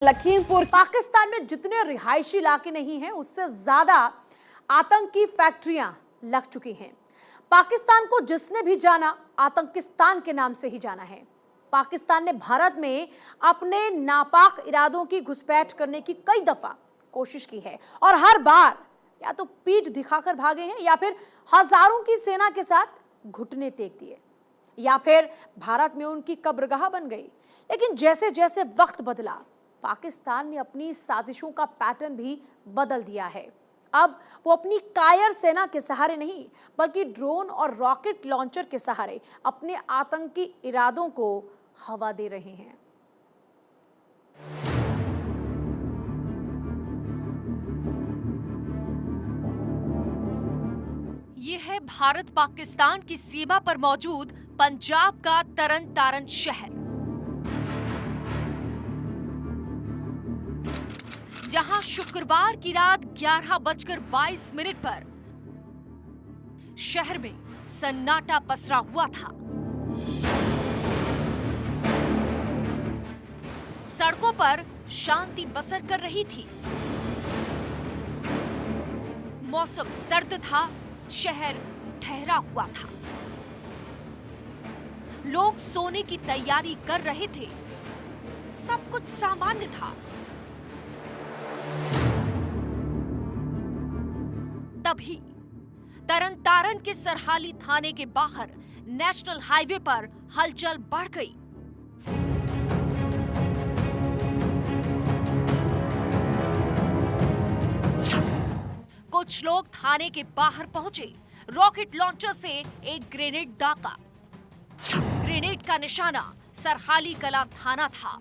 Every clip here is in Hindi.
लखीमपुर पाकिस्तान में जितने रिहायशी इलाके नहीं हैं उससे ज्यादा आतंकी फैक्ट्रियां लग चुकी हैं। पाकिस्तान को जिसने भी जाना आतंकिस्तान के नाम से ही जाना है। पाकिस्तान ने भारत में अपने नापाक इरादों की घुसपैठ करने की कई दफा कोशिश की है और हर बार या तो पीठ दिखाकर भागे हैं या फिर हजारों की सेना के साथ घुटने टेक दिए या फिर भारत में उनकी कब्रगाह बन गई। लेकिन जैसे जैसे वक्त बदला पाकिस्तान ने अपनी साजिशों का पैटर्न भी बदल दिया है। अब वो अपनी कायर सेना के सहारे नहीं बल्कि ड्रोन और रॉकेट लॉन्चर के सहारे अपने आतंकी इरादों को हवा दे रहे हैं। ये है भारत पाकिस्तान की सीमा पर मौजूद पंजाब का तरन तारन शहर, जहां शुक्रवार की रात 11:22 पर शहर में सन्नाटा पसरा हुआ था। सड़कों पर शांति बसर कर रही थी। मौसम सर्द था, शहर ठहरा हुआ था। लोग सोने की तैयारी कर रहे थे। सब कुछ सामान्य था। तभी तरन तारन के सरहाली थाने के बाहर नेशनल हाईवे पर हलचल बढ़ गई। कुछ लोग थाने के बाहर पहुंचे। रॉकेट लॉन्चर से एक ग्रेनेड दागा। ग्रेनेड का निशाना सरहाली कला थाना था,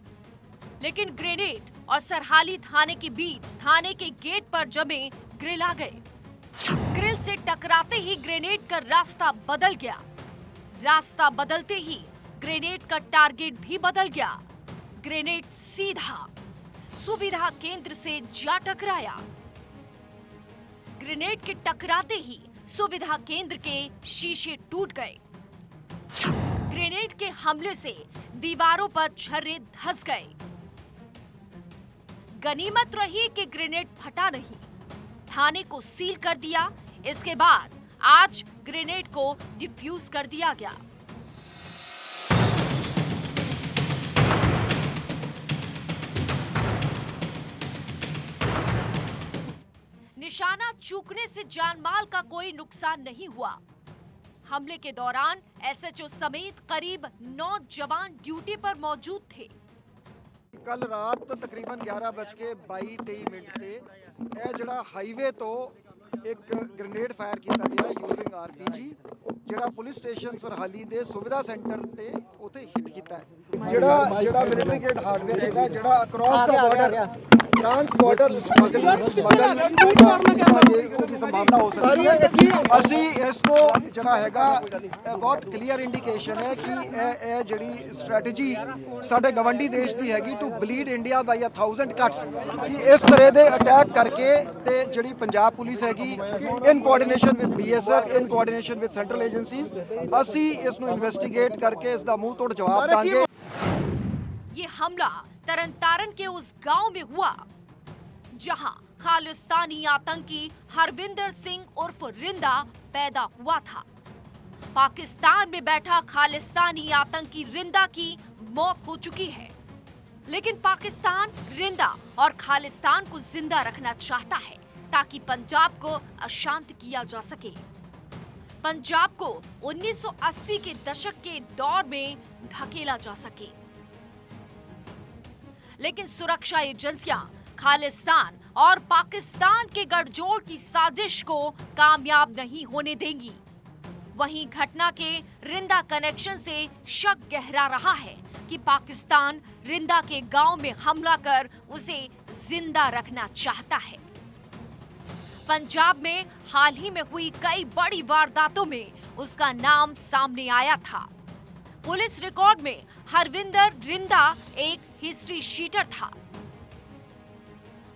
लेकिन ग्रेनेड और सरहाली थाने के बीच थाने के गेट पर जमे ग्रिल आ गए। ग्रिल से टकराते ही ग्रेनेड का रास्ता बदल गया। रास्ता बदलते ही ग्रेनेड का टारगेट भी बदल गया। ग्रेनेड सीधा सुविधा केंद्र से जा टकराया। ग्रेनेड के टकराते ही सुविधा केंद्र के शीशे टूट गए। ग्रेनेड के हमले से दीवारों पर छर्रे धंस गए। गनीमत रही कि ग्रेनेड फटा नहीं। थाने को सील कर दिया। इसके बाद आज ग्रेनेड को डिफ्यूज कर दिया गया। निशाना चूकने से जानमाल का कोई नुकसान नहीं हुआ। हमले के दौरान एसएचओ समेत करीब 9 जवान ड्यूटी पर मौजूद थे। कल रात तकरीबन 11:22-23 ते ਇਹ ਜਿਹੜਾ ਹਾਈਵੇ ਤੋਂ ਇੱਕ ਗ੍ਰੇਨੇਡ ਫਾਇਰ ਕੀਤਾ ਗਿਆ ਯੂਜ਼ਿੰਗ ਆਰਪੀਜੀ ਜਿਹੜਾ ਪੁਲਿਸ ਸਟੇਸ਼ਨ ਸਰਹਾਲੀ ਦੇ ਸੁਵਿਧਾ ਸੈਂਟਰ ਤੇ ਉਥੇ ਹਿੱਟ ਕੀਤਾ ਹੈ। ਜਿਹੜਾ ਮਿਲਟਰੀ ਗੇਟ ਹਾਰਡਵੇਅਰ ਹੈਗਾ ਜਿਹੜਾ ਅਕ੍ਰੋਸ ਦਾ ਬਾਰਡਰ ट्रांस बॉर्डर स्मगलिंग की संभावना हो सकती है। असी इसको जरा हैगा बहुत क्लीयर इंडिकेशन है कि यह जड़ी स्ट्रैटेजी साडे गवंडी देश की हैगी to bleed India by 1000 cuts कि इस तरह के अटैक करके ते जड़ी पंजाब पुलिस हैगी in coordination with BSF in coordination with central agencies असी इसनु इन्वेस्टिगेट करके इसका मुंह तोड़ जवाब देंगे। ये हमला तरन तारन के उस गांव में हुआ जहां खालिस्तानी आतंकी हरविंदर सिंह उर्फ रिंदा पैदा हुआ था। पाकिस्तान में बैठा खालिस्तानी आतंकी रिंदा की मौत हो चुकी है, लेकिन पाकिस्तान रिंदा और खालिस्तान को जिंदा रखना चाहता है ताकि पंजाब को अशांत किया जा सके। पंजाब को 1980 के दशक के दौर में धकेला जा सके। लेकिन सुरक्षा एजेंसियां खालिस्तान और पाकिस्तान के गठजोड़ की साजिश को कामयाब नहीं होने देंगी। वहीं घटना के रिंदा कनेक्शन से शक गहरा रहा है कि पाकिस्तान रिंदा के गांव में हमला कर उसे जिंदा रखना चाहता है। पंजाब में हाल ही में हुई कई बड़ी वारदातों में उसका नाम सामने आया था। पुलिस रिकॉर्ड में हरविंदर रिंदा एक हिस्ट्री शीटर था।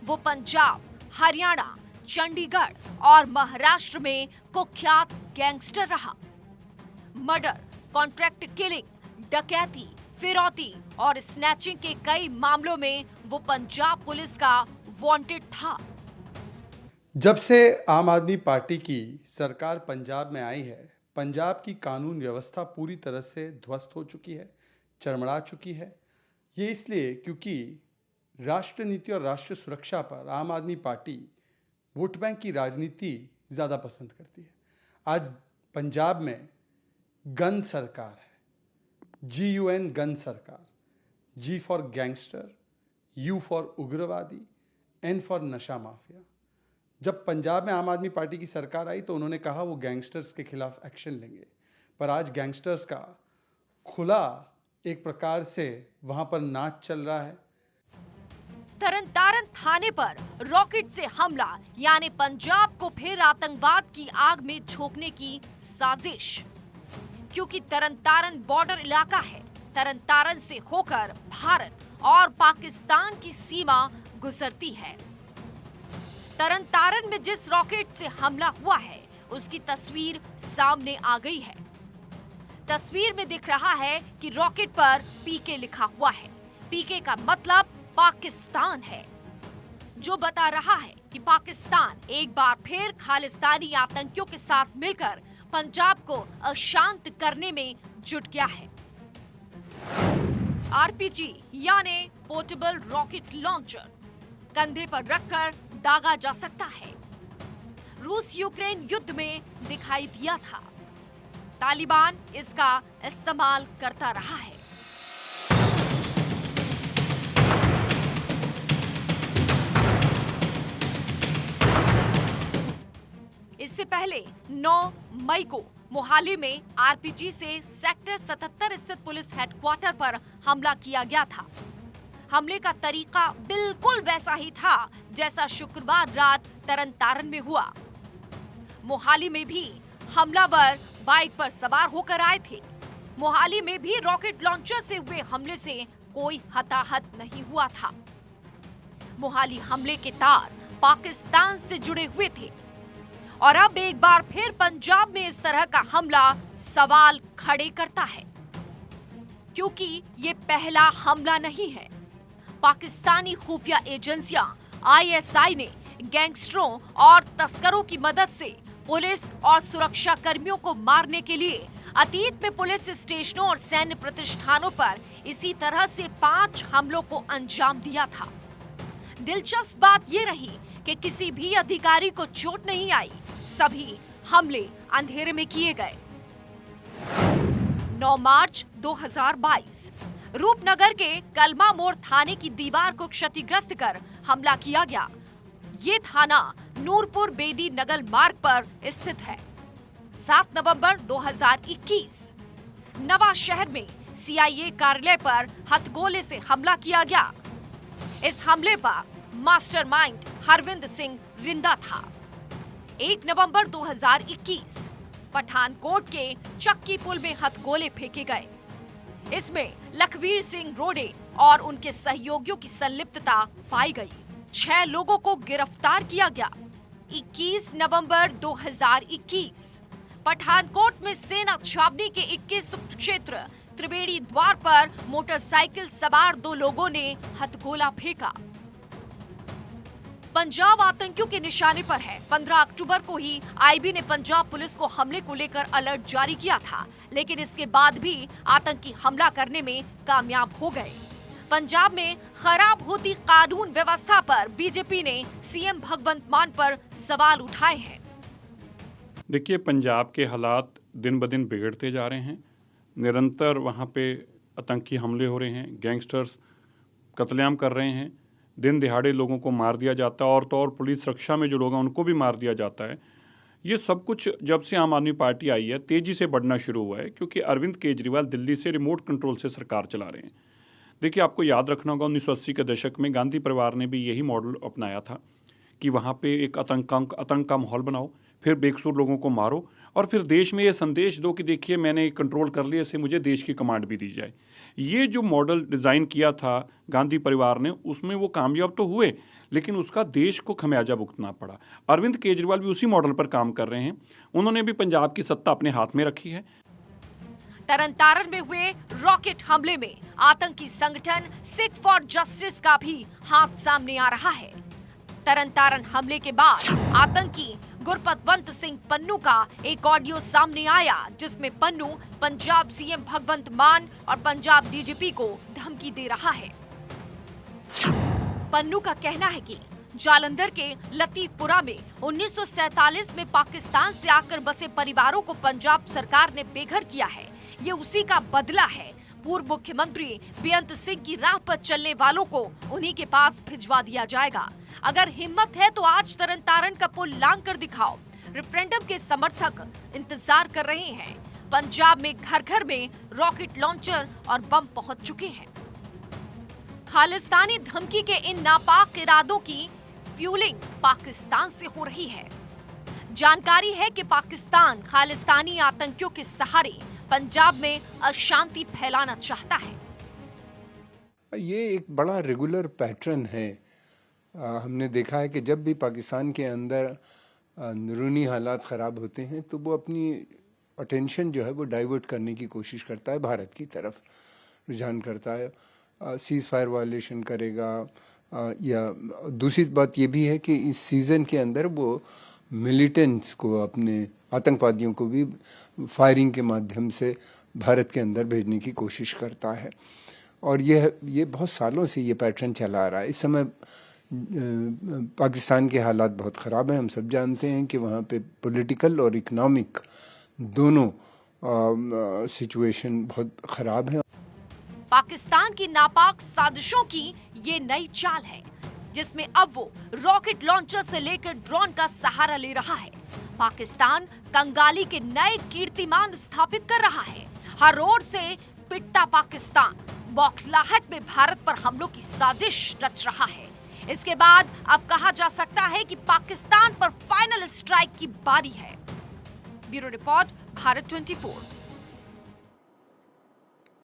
वो पंजाब, हरियाणा, चंडीगढ़ और महाराष्ट्र में कुख्यात गैंगस्टर रहा। मर्डर, कॉन्ट्रैक्ट किलिंग, डकैती, फिरौती और स्नैचिंग के कई मामलों में वो पंजाब पुलिस का वांटेड था। जब से आम आदमी पार्टी की सरकार पंजाब में आई है, पंजाब की कानून व्यवस्था पूरी तरह से ध्वस्त हो चुकी है, चरमरा चुकी है। ये इसलिए क्योंकि राष्ट्र नीति और राष्ट्र सुरक्षा पर आम आदमी पार्टी वोट बैंक की राजनीति ज़्यादा पसंद करती है। आज पंजाब में गन सरकार है, GUN गन सरकार, G for gangster, U for उग्रवादी, N फॉर नशा माफिया। जब पंजाब में आम आदमी पार्टी की सरकार आई तो उन्होंने कहा वो गैंगस्टर्स के खिलाफ एक्शन लेंगे, पर आज गैंगस्टर्स का खुला एक प्रकार से वहां पर नाच चल रहा है। तरनतारन थाने पर रॉकेट से हमला, यानी पंजाब को फिर आतंकवाद की आग में झोंकने की साजिश। क्योंकि तरनतारन बॉर्डर इलाका है, तरनतारन से होकर भारत और पाकिस्तान की सीमा गुजरती है। तरनतारन में जिस रॉकेट से हमला हुआ है उसकी तस्वीर सामने आ गई है। तस्वीर में दिख रहा है कि रॉकेट पर PK लिखा हुआ है। PK का मतलब पाकिस्तान है, जो बता रहा है कि पाकिस्तान एक बार फिर खालिस्तानी आतंकियों के साथ मिलकर पंजाब को अशांत करने में जुट गया है। RPG यानी पोर्टेबल रॉकेट लॉन्चर कंधे पर रखकर दागा जा सकता है। रूस यूक्रेन युद्ध में दिखाई दिया था। तालिबान इसका इस्तेमाल करता रहा है। इससे पहले 9 मई को मोहाली में RPG से सेक्टर 77 स्थित पुलिस हेडक्वार्टर पर हमला किया गया था। हमले का तरीका बिल्कुल वैसा ही था जैसा शुक्रवार रात तरनतारन में हुआ। मोहाली में भी हमलावर बाइक पर सवार होकर आए थे। मोहाली में भी रॉकेट लॉन्चर से हुए हमले से कोई हताहत नहीं हुआ था। मोहाली हमले के तार पाकिस्तान से जुड़े हुए थे और अब एक बार फिर पंजाब में इस तरह का हमला सवाल खड़े करता है, क्योंकि ये पहला हमला नहीं है। पाकिस्तानी खुफिया एजेंसियां ISI ने गैंगस्टरों और तस्करों की मदद से पुलिस और सुरक्षा कर्मियों को मारने के लिए अतीत में पुलिस स्टेशनों और सैन्य प्रतिष्ठानों पर इसी तरह से 5 हमलों को अंजाम दिया था। दिलचस्प बात ये रही कि किसी भी अधिकारी को चोट नहीं आई, सभी हमले अंधेरे में किए गए। 9 मार्च 2022 रूपनगर के कलमा मोड़ थाने की दीवार को क्षतिग्रस्त कर हमला किया गया। ये थाना नूरपुर बेदी नगर मार्ग पर स्थित है। 7 नवंबर 2021 नवा शहर में CIA कार्यालय पर हथगोले से हमला किया गया। इस हमले पर मास्टरमाइंड हरविंद सिंह रिंदा था। 1 नवंबर 2021 पठानकोट के चक्की पुल में हथगोले फेंके गए। इसमें लखवीर सिंह रोडे और उनके सहयोगियों की संलिप्तता पाई गई। 6 लोगों को गिरफ्तार किया गया। 21 नवंबर 2021 पठानकोट में सेना छावनी के 21 क्षेत्र त्रिवेणी द्वार पर मोटरसाइकिल सवार 2 लोगों ने हथगोला फेंका। पंजाब आतंकियों के निशाने पर है। 15 अक्टूबर को ही IB ने पंजाब पुलिस को हमले को लेकर अलर्ट जारी किया था, लेकिन इसके बाद भी आतंकी हमला करने में कामयाब हो गए। पंजाब में खराब होती कानून व्यवस्था पर बीजेपी ने CM भगवंत मान पर सवाल उठाए हैं। देखिए, पंजाब के हालात दिन ब दिन बिगड़ते जा रहे हैं। निरंतर वहाँ पे आतंकी हमले हो रहे हैं, गैंगस्टर्स कत्लेआम कर रहे हैं, दिन दिहाड़े लोगों को मार दिया जाता है और तो और पुलिस सुरक्षा में जो लोग हैं उनको भी मार दिया जाता है। ये सब कुछ जब से आम आदमी पार्टी आई है तेज़ी से बढ़ना शुरू हुआ है, क्योंकि अरविंद केजरीवाल दिल्ली से रिमोट कंट्रोल से सरकार चला रहे हैं। देखिए, आपको याद रखना होगा 1980 के दशक में गांधी परिवार ने भी यही मॉडल अपनाया था कि वहाँ पे एक आतंक का माहौल बनाओ, फिर बेकसूर लोगों को मारो और फिर देश में ये संदेश दो कि देखिए मैंने कंट्रोल कर लिया, इससे मुझे देश की कमांड भी दी जाए। ये जो मॉडल डिज़ाइन किया था गांधी परिवार ने, उसमें वो कामयाब तो हुए, लेकिन उसका देश को खमियाजा भुगतना पड़ा। अरविंद केजरीवाल भी उसी मॉडल पर काम कर रहे हैं। उन्होंने भी पंजाब की सत्ता अपने हाथ में रखी है। तरनतारन में हुए रॉकेट हमले में आतंकी संगठन सिख फॉर जस्टिस का भी हाथ सामने आ रहा है। तरनतारन हमले के बाद आतंकी गुरपतवंत सिंह पन्नू का एक ऑडियो सामने आया, जिसमें पन्नू पंजाब सीएम भगवंत मान और पंजाब डीजीपी को धमकी दे रहा है। पन्नू का कहना है कि जालंधर के लतीफपुरा में 1947 में पाकिस्तान से आकर बसे परिवारों को पंजाब सरकार ने बेघर किया है। ये उसी का बदला है। पूर्व मुख्यमंत्री बेअंत सिंह की राह पर चलने वालों को उन्हीं के पास भिजवा दिया जाएगा। अगर हिम्मत है तो आज तरनतारन का पुल लांग कर दिखाओ। रेफरेंडम के समर्थक इंतजार कर रहे हैं। पंजाब में घर घर में रॉकेट लॉन्चर और बम पहुंच चुके हैं। खालिस्तानी धमकी के इन नापाक इरादों की फ्यूलिंग पाकिस्तान से हो रही है। जानकारी है कि पाकिस्तान खालिस्तानी आतंकियों के सहारे पंजाब में अशांति फैलाना चाहता है। ये एक बड़ा रेगुलर पैटर्न है। हमने देखा है कि जब भी पाकिस्तान के अंदर अंदरूनी हालात ख़राब होते हैं तो वो अपनी अटेंशन जो है वो डाइवर्ट करने की कोशिश करता है, भारत की तरफ रुझान करता है। सीज़ फायर वायलेशन करेगा, या दूसरी बात ये भी है कि इस सीज़न के अंदर वो मिलिटेंट्स को, अपने आतंकवादियों को भी फायरिंग के माध्यम से भारत के अंदर भेजने की कोशिश करता है। और ये बहुत सालों से ये पैटर्न चला आ रहा है। इस समय पाकिस्तान के हालात बहुत ख़राब हैं। हम सब जानते हैं कि वहाँ पे पॉलिटिकल और इकोनॉमिक दोनों सिचुएशन बहुत ख़राब है। पाकिस्तान की नापाक साजिशों की ये नई चाल है, जिसमें अब वो रॉकेट लॉन्चर से लेकर ड्रोन का सहारा ले रहा है। पाकिस्तान कंगाली के नए कीर्तिमान स्थापित कर रहा है। हर ओर से पिटता पाकिस्तान बौखलाहट में भारत पर हमलों की साजिश रच रहा है। इसके बाद अब कहा जा सकता है कि पाकिस्तान पर फाइनल स्ट्राइक की बारी है। Bureau report, Bharat 24।